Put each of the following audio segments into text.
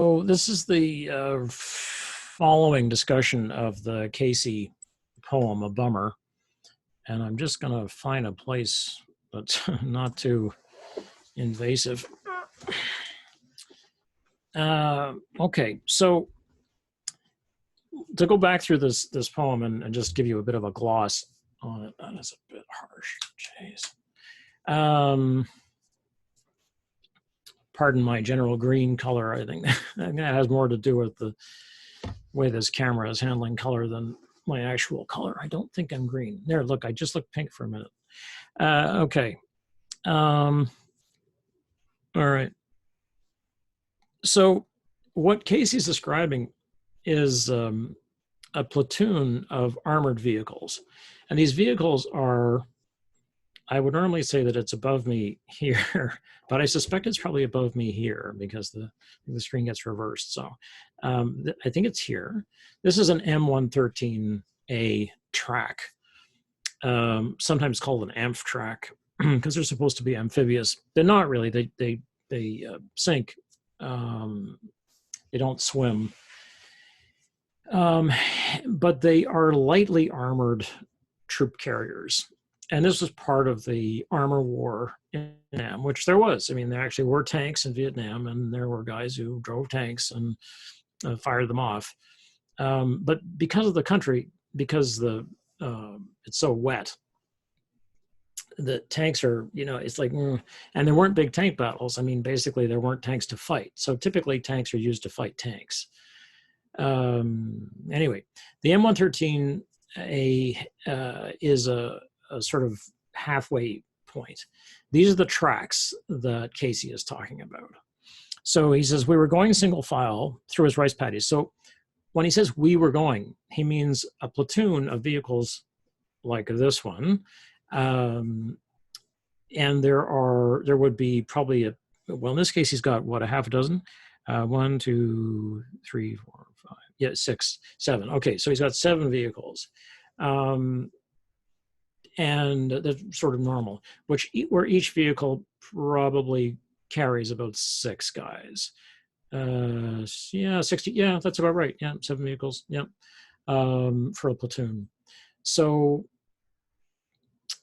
So this is the following discussion of the Casey poem, A Bummer. And I'm just going to find a place that's not too invasive. Okay, so to go back through this poem and just give you a bit of a gloss on it. That is a bit harsh. Jeez. Pardon my general green color. I think that has more to do with the way this camera is handling color than my actual color. I don't think I'm green. There, look, I just looked pink for a minute. Okay. All right. So what Casey's describing is a platoon of armored vehicles. And these vehicles are, I would normally say that it's above me here, but I suspect it's probably above me here because the screen gets reversed. So I think it's here. This is an M113A track, sometimes called an amph track because they're supposed to be amphibious. They're not really. They sink. They don't swim. But they are lightly armored troop carriers. And this was part of the armor war in Vietnam, which there was. I mean, there actually were tanks in Vietnam, and there were guys who drove tanks and fired them off. But because of the country, because it's so wet, the tanks are, it's like, and there weren't big tank battles. I mean, basically, there weren't tanks to fight. So typically, tanks are used to fight tanks. Anyway, the M113A is a sort of halfway point. These are the tracks that Casey is talking about. So he says, we were going single file through his rice paddies. So when he says we were going, he means a platoon of vehicles like this one. And there would be probably well, in this case, he's got what, a half a dozen? 1, 2, 3, 4, 5. Yeah, 6, 7. Okay, so he's got 7 vehicles. And that's sort of normal, where each vehicle probably carries about 6 guys. Yeah, 60. Yeah, that's about right. Yeah, 7 vehicles. Yeah, for a platoon. So,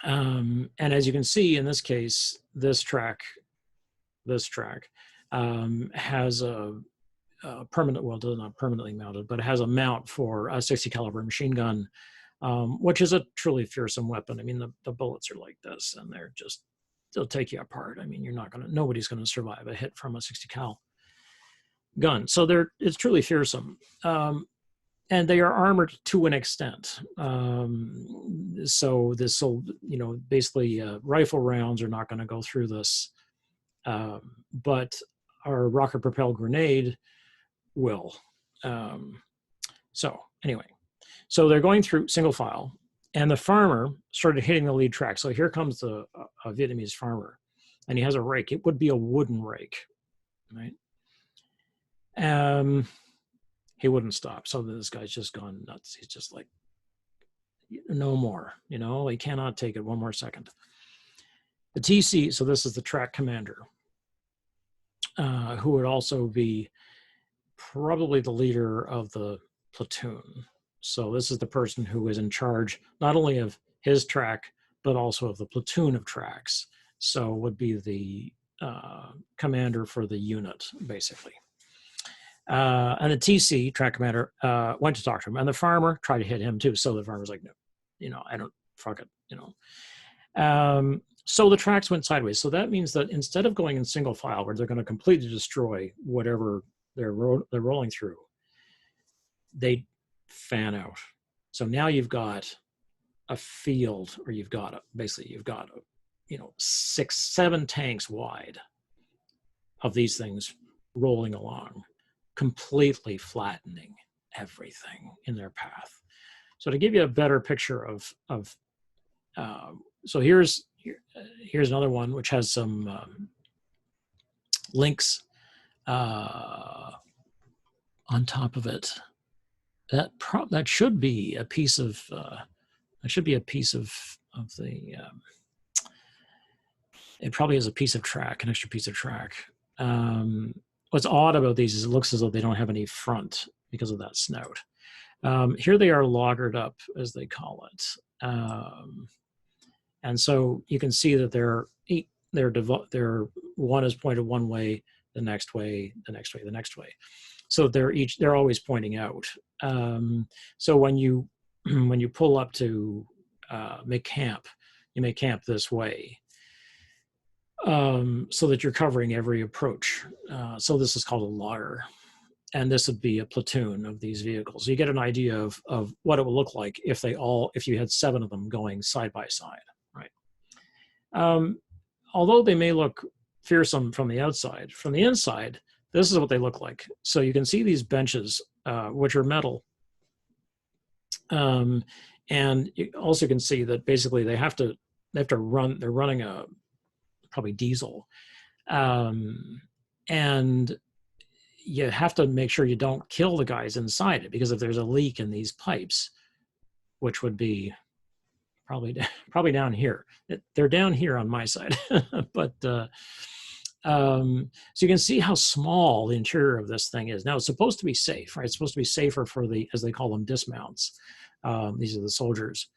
and as you can see in this case, this track has a permanent, well, not permanently mounted, but it has a mount for a 60 caliber machine gun, which is a truly fearsome weapon. I mean, the bullets are like this, and they'll take you apart. I mean, nobody's gonna survive a hit from a 60 cal gun. So it's truly fearsome. And they are armored to an extent. So this will, basically rifle rounds are not gonna go through this, but our rocket propelled grenade will. So anyway, so they're going through single file, and the farmer started hitting the lead track. So here comes a Vietnamese farmer, and he has a rake. It would be a wooden rake, right? He wouldn't stop. So this guy's just gone nuts. He's just like, no more, he cannot take it one more second. The TC, so this is the track commander, who would also be probably the leader of the platoon. So this is the person who is in charge not only of his track, but also of the platoon of tracks. So would be the commander for the unit, basically. And the TC, track commander, went to talk to him. And the farmer tried to hit him too. So the farmer's like, no, I don't, fuck it, So the tracks went sideways. So that means that instead of going in single file, where they're going to completely destroy whatever they're rolling through, they fan out. So now you've got a field, or you've got 6, 7 tanks wide of these things rolling along, completely flattening everything in their path. So to give you a better picture of so here's another one which has some links on top of it. That should be a piece of the. It probably is a piece of track, an extra piece of track. what's odd about these is it looks as though they don't have any front because of that snout. Here they are loggered up, as they call it. And so you can see that they're one is pointed one way, the next way, the next way, the next way. So they're always pointing out. So when you pull up to make camp, you make camp this way, so that you're covering every approach. So this is called a logger, and this would be a platoon of these vehicles. So you get an idea of what it would look like if you had 7 of them going side by side, right? Although they may look fearsome from the outside, from the inside, this is what they look like. So you can see these benches, which are metal. And you also can see that basically they have to run, they're running a probably diesel. And you have to make sure you don't kill the guys inside it, because if there's a leak in these pipes, which would be probably down here, they're down here on my side, but so you can see how small the interior of this thing is. Now it's supposed to be safe, right? It's supposed to be safer for the, as they call them, dismounts. These are the soldiers.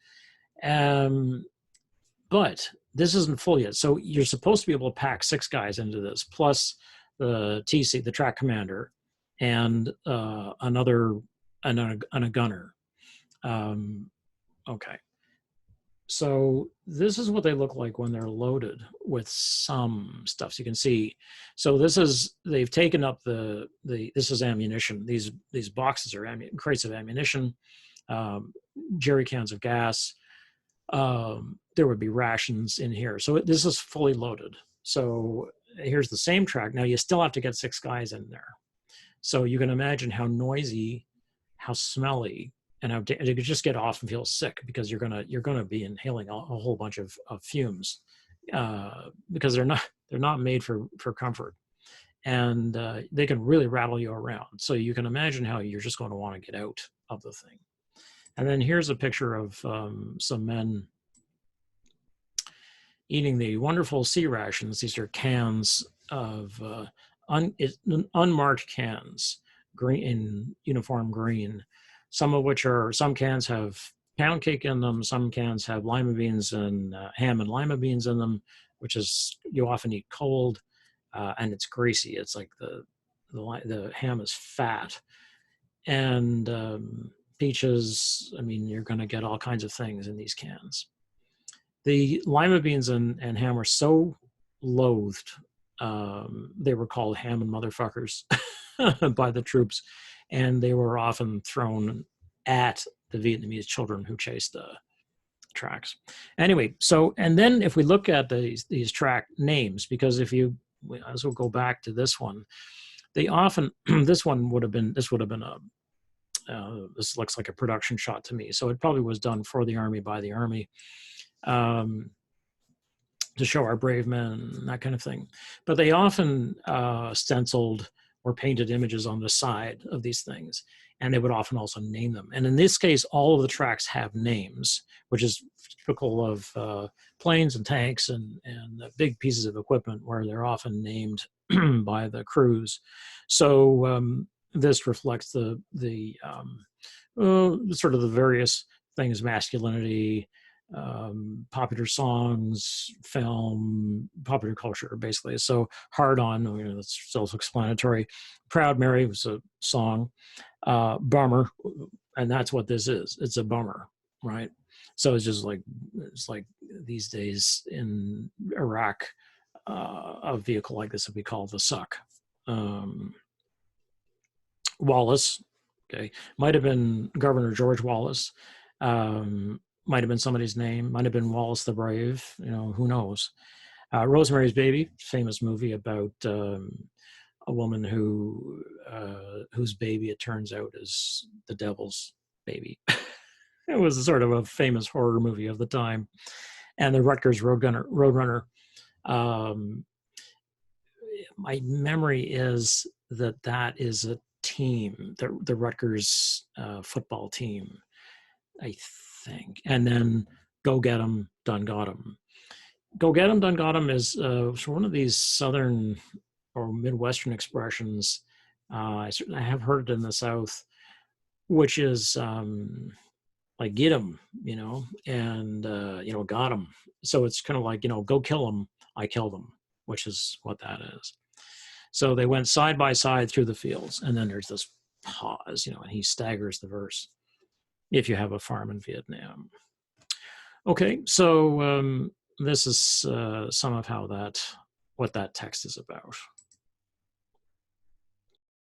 But this isn't full yet. So you're supposed to be able to pack 6 guys into this, plus the TC, the track commander, and another, and a gunner. Okay. So this is what they look like when they're loaded with some stuff. So you can see, so they've taken up this is ammunition. These boxes are crates of ammunition, jerry cans of gas. There would be rations in here. So this is fully loaded. So here's the same track. Now you still have to get 6 guys in there. So you can imagine how noisy, how smelly, and how you could just get off and feel sick, because you're gonna be inhaling a whole bunch of fumes, because they're not made for comfort, and they can really rattle you around. So you can imagine how you're just going to want to get out of the thing. And then here's a picture of some men eating the wonderful sea rations. These are cans of unmarked cans, green, in uniform green. Some cans have pound cake in them. Some cans have lima beans and ham and lima beans in them, which is, you often eat cold, and it's greasy. It's like the ham is fat, and peaches. I mean, you're going to get all kinds of things in these cans. The lima beans and ham were so loathed. They were called ham and motherfuckers by the troops, and they were often thrown at the Vietnamese children who chased tracks. Anyway, so, and then if we look at these track names, because as we'll go back to this one, they often, this would have been this looks like a production shot to me. So it probably was done for the Army, by the Army, to show our brave men, that kind of thing. But they often stenciled or painted images on the side of these things, and they would often also name them. And in this case, all of the tracks have names, which is typical of planes and tanks and big pieces of equipment, where they're often named by the crews. So this reflects the sort of the various things: masculinity, popular songs, film, popular culture, basically. So Hard On, that's self-explanatory. Proud Mary was a song. Bummer, and that's what this is. It's a bummer, right? So it's like these days in Iraq, a vehicle like this would be called the Suck. Wallace, okay, might have been Governor George Wallace. Might have been somebody's name, might have been Wallace the Brave, who knows. Rosemary's Baby, famous movie about a woman whose baby, it turns out, is the devil's baby. It was sort of a famous horror movie of the time. And the Rutgers Roadrunner. My memory is that is a team, the Rutgers football team, I think. And then Go Get 'Em, Done Got 'Em. Go Get 'Em, Done Got 'Em is one of these Southern or Midwestern expressions. I have heard it in the South, which is like get him, and got him. So it's kind of like, go kill him. I killed him, which is what that is. So they went side by side through the fields, and then there's this pause, and he staggers the verse. If you have a farm in Vietnam. Okay, so this is some of what that text is about.